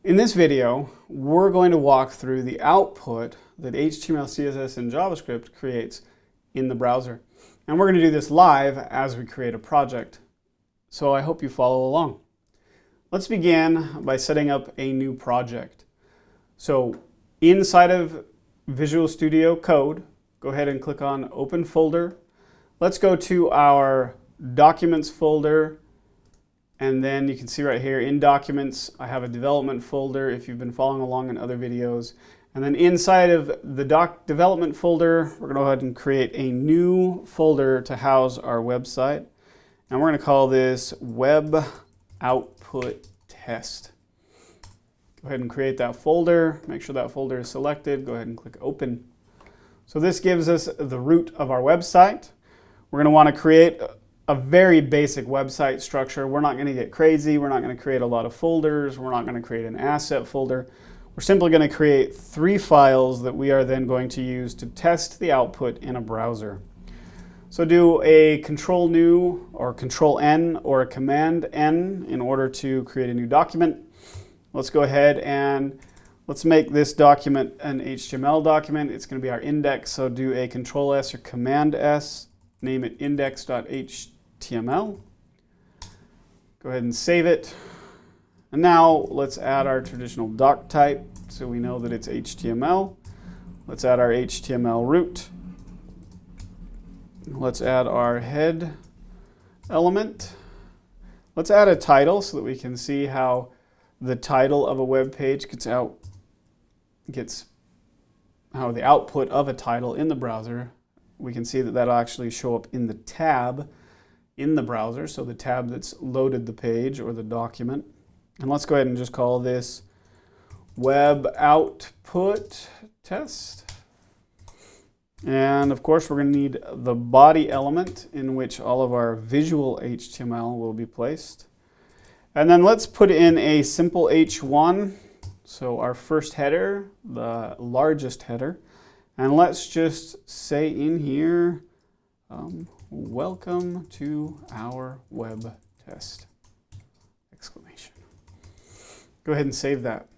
In this video, we're going to walk through the output that HTML, CSS, and JavaScript creates in the browser. And we're going to do this live as we create a project. So I hope you follow along. Let's begin by setting up a new project. So inside of Visual Studio Code, go ahead and click on Open Folder. Let's go to our Documents folder. And then you can see right here in Documents, I have a development folder if you've been following along in other videos. And then inside of the development folder, we're going to go ahead and create a new folder to house our website. And we're going to call this Web Output Test. Go ahead and create that folder. Make sure that folder is selected. Go ahead and click Open. So this gives us the root of our website. We're going to want to create a very basic website structure. We're not going to get crazy. We're not going to create a lot of folders. We're not going to create an asset folder. We're simply going to create 3 files that we are then going to use to test the output in a browser. So do a Control New or Control N or a Command N in order to create a new document. Let's go ahead and let's make this document an HTML document. It's going to be our index. So do a Control S or Command S. Name it index.html. Go ahead and save it. And now let's add our traditional doc type so we know that it's HTML. Let's add our HTML root. Let's add our head element. Let's add a title so that we can see how the title of a web page gets how the output of a title in the browser. We can see that that'll actually show up in the tab in the browser, so the tab that's loaded the page or the document. And let's go ahead and just call this Web Output Test. And of course, we're going to need the body element in which all of our visual HTML will be placed. And then let's put in a simple H1, so our first header, the largest header. And let's just say in here, welcome to our web test, exclamation. Go ahead and save that.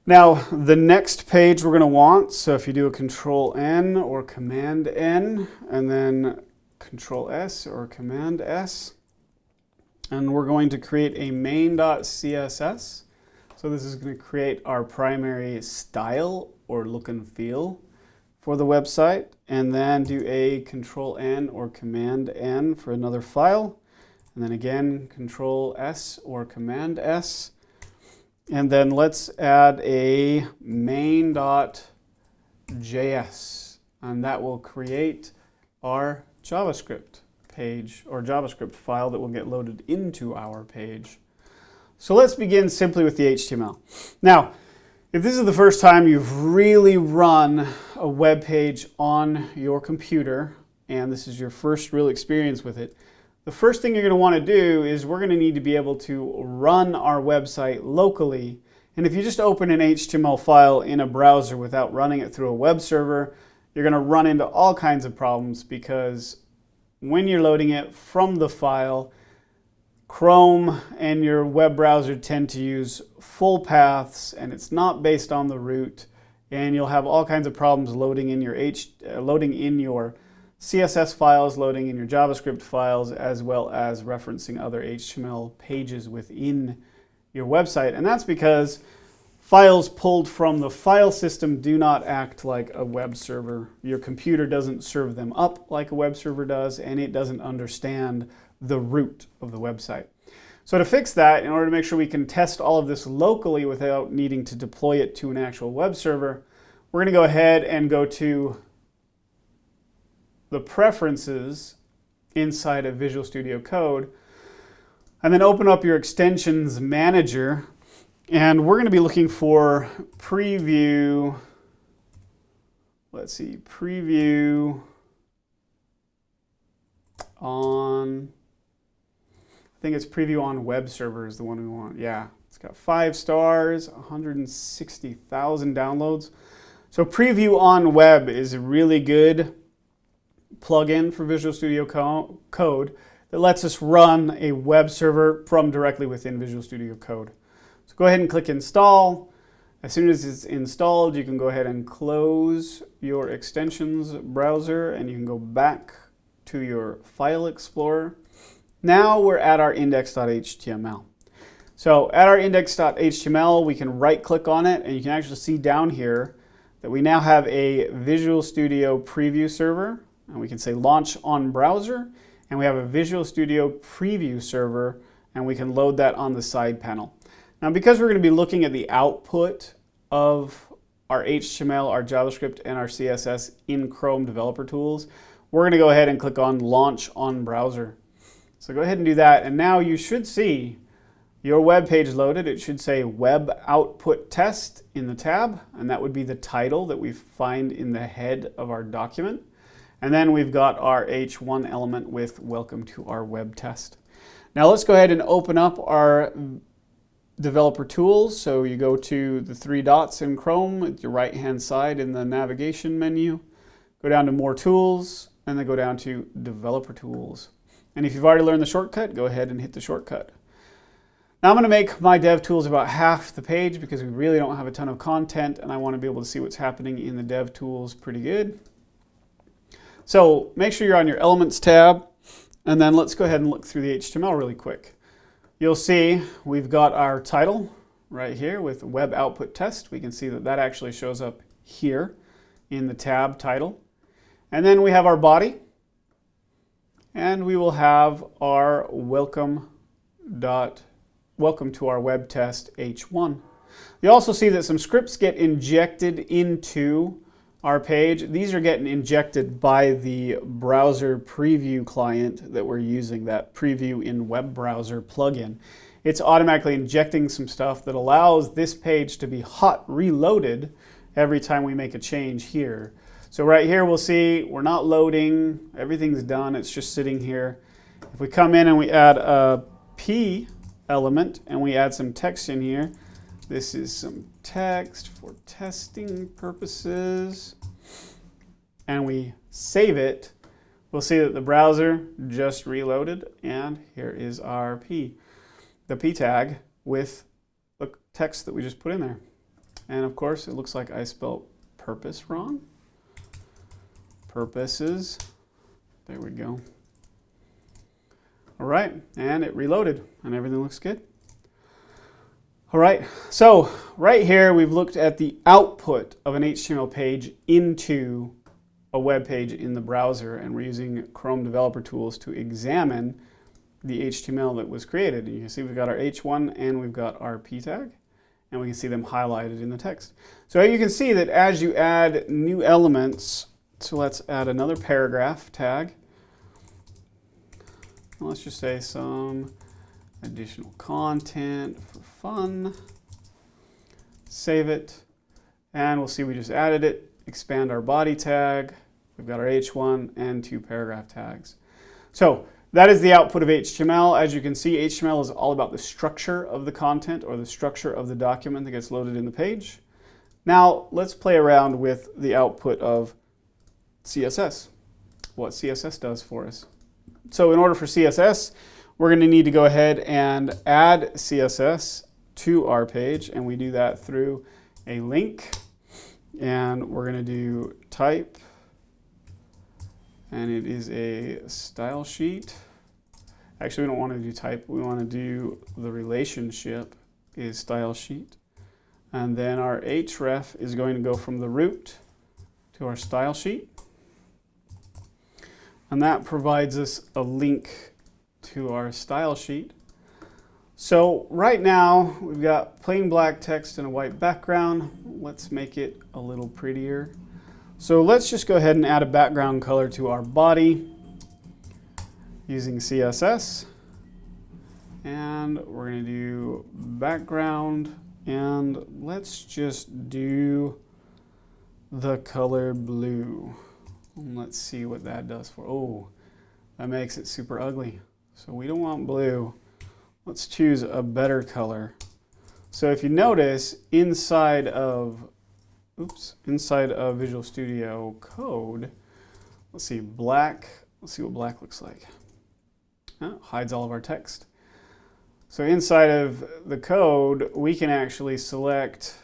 Now, the next page we're going to want, so if you do a Control N or Command N, and then Control S or Command S, and we're going to create a main.css. So this is going to create our primary style or look and feel for the website, and then do a Control N or Command N for another file, and then again Control S or Command S, and then let's add a main.js, and that will create our JavaScript page or JavaScript file that will get loaded into our page. So let's begin simply with the HTML. Now, if this is the first time you've really run a web page on your computer, and this is your first real experience with it, the first thing you're going to want to do is we're going to need to be able to run our website locally. And if you just open an HTML file in a browser without running it through a web server, you're going to run into all kinds of problems because when you're loading it from the file, Chrome and your web browser tend to use full paths, and it's not based on the root, and you'll have all kinds of problems loading in your CSS files, loading in your JavaScript files, as well as referencing other HTML pages within your website. And that's because files pulled from the file system do not act like a web server. Your computer doesn't serve them up like a web server does, and it doesn't understand the root of the website. So to fix that, in order to make sure we can test all of this locally without needing to deploy it to an actual web server, we're going to go ahead and go to the Preferences inside of Visual Studio Code, and then open up your Extensions Manager, and we're going to be looking for Preview, let's see, Preview on, I think it's Preview on Web Server is the one we want. Yeah, it's got 5 stars, 160,000 downloads. So Preview on Web is a really good plugin for Visual Studio Code that lets us run a web server from directly within Visual Studio Code. So go ahead and click install. As soon as it's installed, you can go ahead and close your extensions browser and you can go back to your file explorer. Now we're at our index.html. So at our index.html, we can right click on it and you can actually see down here that we now have a Visual Studio preview server, and we can say launch on browser, and we have a Visual Studio preview server, and we can load that on the side panel. Now because we're going to be looking at the output of our HTML, our JavaScript, and our CSS in Chrome Developer Tools, we're going to go ahead and click on launch on browser. So go ahead and do that, and now you should see your web page loaded. It should say Web Output Test in the tab, and that would be the title that we find in the head of our document. And then we've got our H1 element with Welcome to our web test. Now let's go ahead and open up our developer tools. So you go to the three dots in Chrome at your right hand side in the navigation menu, go down to More Tools, and then go down to Developer Tools. And if you've already learned the shortcut, go ahead and hit the shortcut. Now I'm going to make my dev tools about half the page because we really don't have a ton of content and I want to be able to see what's happening in the dev tools pretty good. So make sure you're on your Elements tab, and then let's go ahead and look through the HTML really quick. You'll see we've got our title right here with Web Output Test. We can see that that actually shows up here in the tab title. And then we have our body, and we will have our welcome to our web test H1. You also see that some scripts get injected into our page. These are getting injected by the browser preview client that we're using, that preview in web browser plugin. It's automatically injecting some stuff that allows this page to be hot reloaded every time we make a change here. So right here we'll see we're not loading, everything's done, it's just sitting here. If we come in and we add a P element and we add some text in here, this is some text for testing purposes, and we save it, we'll see that the browser just reloaded, and here is our P, the P tag with the text that we just put in there. And of course it looks like I spelled purpose wrong. Purposes, there we go. All right, and it reloaded and everything looks good. All right, so right here we've looked at the output of an HTML page into a web page in the browser, and we're using Chrome Developer Tools to examine the HTML that was created. And you can see we've got our H1 and we've got our P tag, and we can see them highlighted in the text. So you can see that as you add new elements, so let's add another paragraph tag. Let's just say some additional content for fun. Save it, and we'll see we just added it. Expand our body tag. We've got our H1 and 2 paragraph tags. So that is the output of HTML. As you can see, HTML is all about the structure of the content or the structure of the document that gets loaded in the page. Now let's play around with the output of CSS, what CSS does for us. So in order for CSS, we're going to need to go ahead and add CSS to our page, and we do that through a link, and we're going to do type, and it is a style sheet. Actually, we don't want to do type, we want to do the relationship is style sheet, and then our href is going to go from the root to our style sheet. And that provides us a link to our style sheet. So right now we've got plain black text and a white background. Let's make it a little prettier. So let's just go ahead and add a background color to our body using CSS. And we're going to do background, and let's just do the color blue. Let's see what that does for, oh, that makes it super ugly. So we don't want blue. Let's choose a better color. So if you notice, inside of Visual Studio Code, let's see, black, let's see what black looks like. Oh, hides all of our text. So inside of the code, we can actually select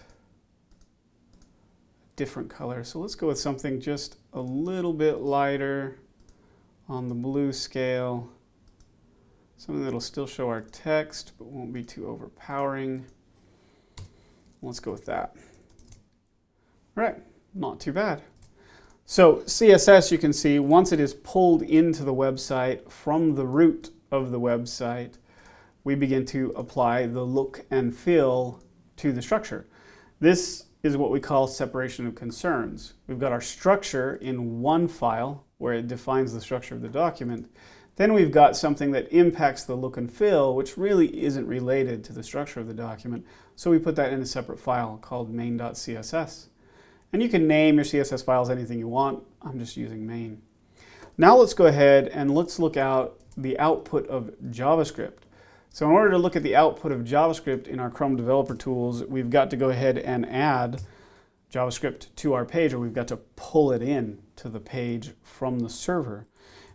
different colors. So let's go with something just a little bit lighter on the blue scale. Something that'll still show our text, but won't be too overpowering. Let's go with that. All right, not too bad. So CSS, you can see, once it is pulled into the website from the root of the website, we begin to apply the look and feel to the structure. This is what we call separation of concerns. We've got our structure in one file where it defines the structure of the document. Then we've got something that impacts the look and feel, which really isn't related to the structure of the document. So we put that in a separate file called main.css. And you can name your CSS files anything you want. I'm just using main. Now let's go ahead and let's look at the output of JavaScript. So in order to look at the output of JavaScript in our Chrome Developer Tools, we've got to go ahead and add JavaScript to our page, or we've got to pull it in to the page from the server.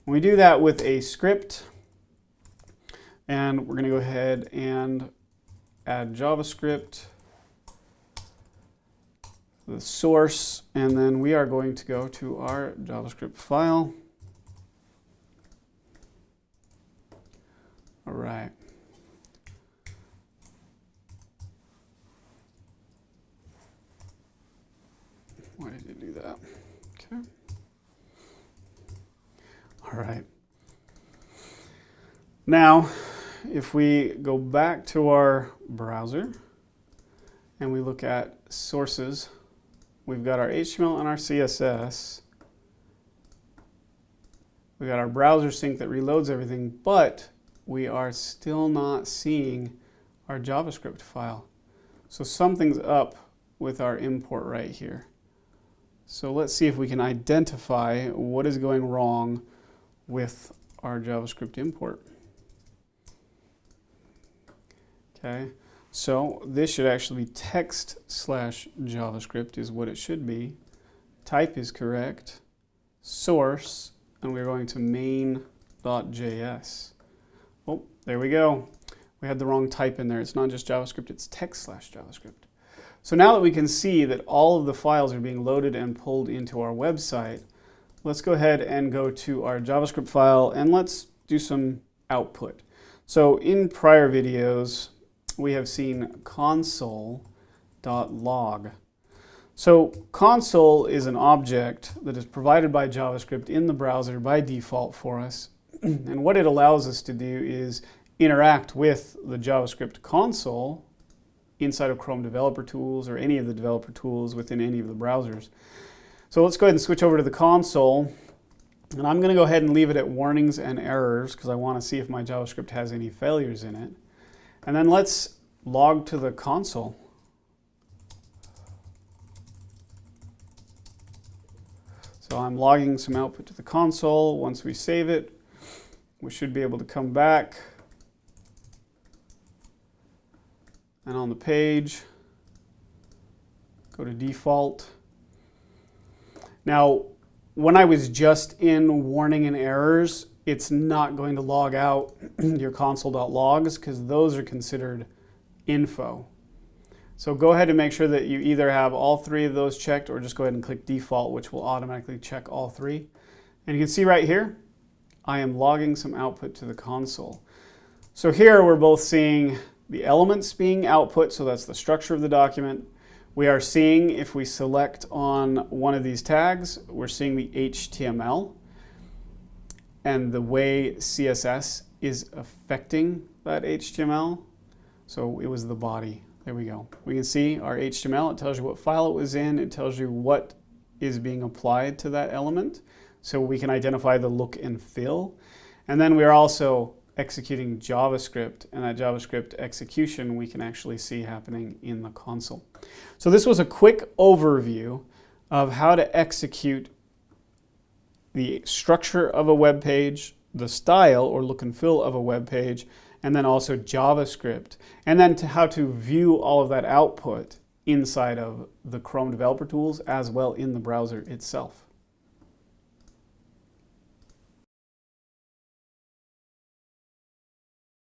And we do that with a script, and we're going to go ahead and add JavaScript, the source, and then we are going to go to our JavaScript file. All right. Why did it do that? Okay. All right. Now, if we go back to our browser and we look at sources, we've got our HTML and our CSS. We've got our browser sync that reloads everything, but we are still not seeing our JavaScript file. So something's up with our import right here. So let's see if we can identify what is going wrong with our JavaScript import. Okay, so this should actually be text/JavaScript is what it should be. Type is correct. Source, and we're going to main.js. Oh, there we go. We had the wrong type in there. It's not just JavaScript, it's text/JavaScript. So now that we can see that all of the files are being loaded and pulled into our website, let's go ahead and go to our JavaScript file and let's do some output. So in prior videos, we have seen console.log. So console is an object that is provided by JavaScript in the browser by default for us. And what it allows us to do is interact with the JavaScript console inside of Chrome Developer Tools or any of the developer tools within any of the browsers. So let's go ahead and switch over to the console. And I'm going to go ahead and leave it at warnings and errors because I want to see if my JavaScript has any failures in it. And then let's log to the console. So I'm logging some output to the console. Once we save it, we should be able to come back. And on the page, go to default. Now, when I was just in warning and errors, it's not going to log out your console.logs because those are considered info. So go ahead and make sure that you either have all three of those checked or just go ahead and click default, which will automatically check all three. And you can see right here, I am logging some output to the console. So here we're both seeing the elements being output, so that's the structure of the document. We are seeing, if we select on one of these tags, we're seeing the HTML and the way CSS is affecting that HTML. So it was the body. There we go. We can see our HTML. It tells you what file it was in. It tells you what is being applied to that element. So we can identify the look and feel. And then we're also executing JavaScript, and that JavaScript execution we can actually see happening in the console. So this was a quick overview of how to execute the structure of a web page, the style or look and feel of a web page, and then also JavaScript, and then to how to view all of that output inside of the Chrome Developer Tools as well in the browser itself.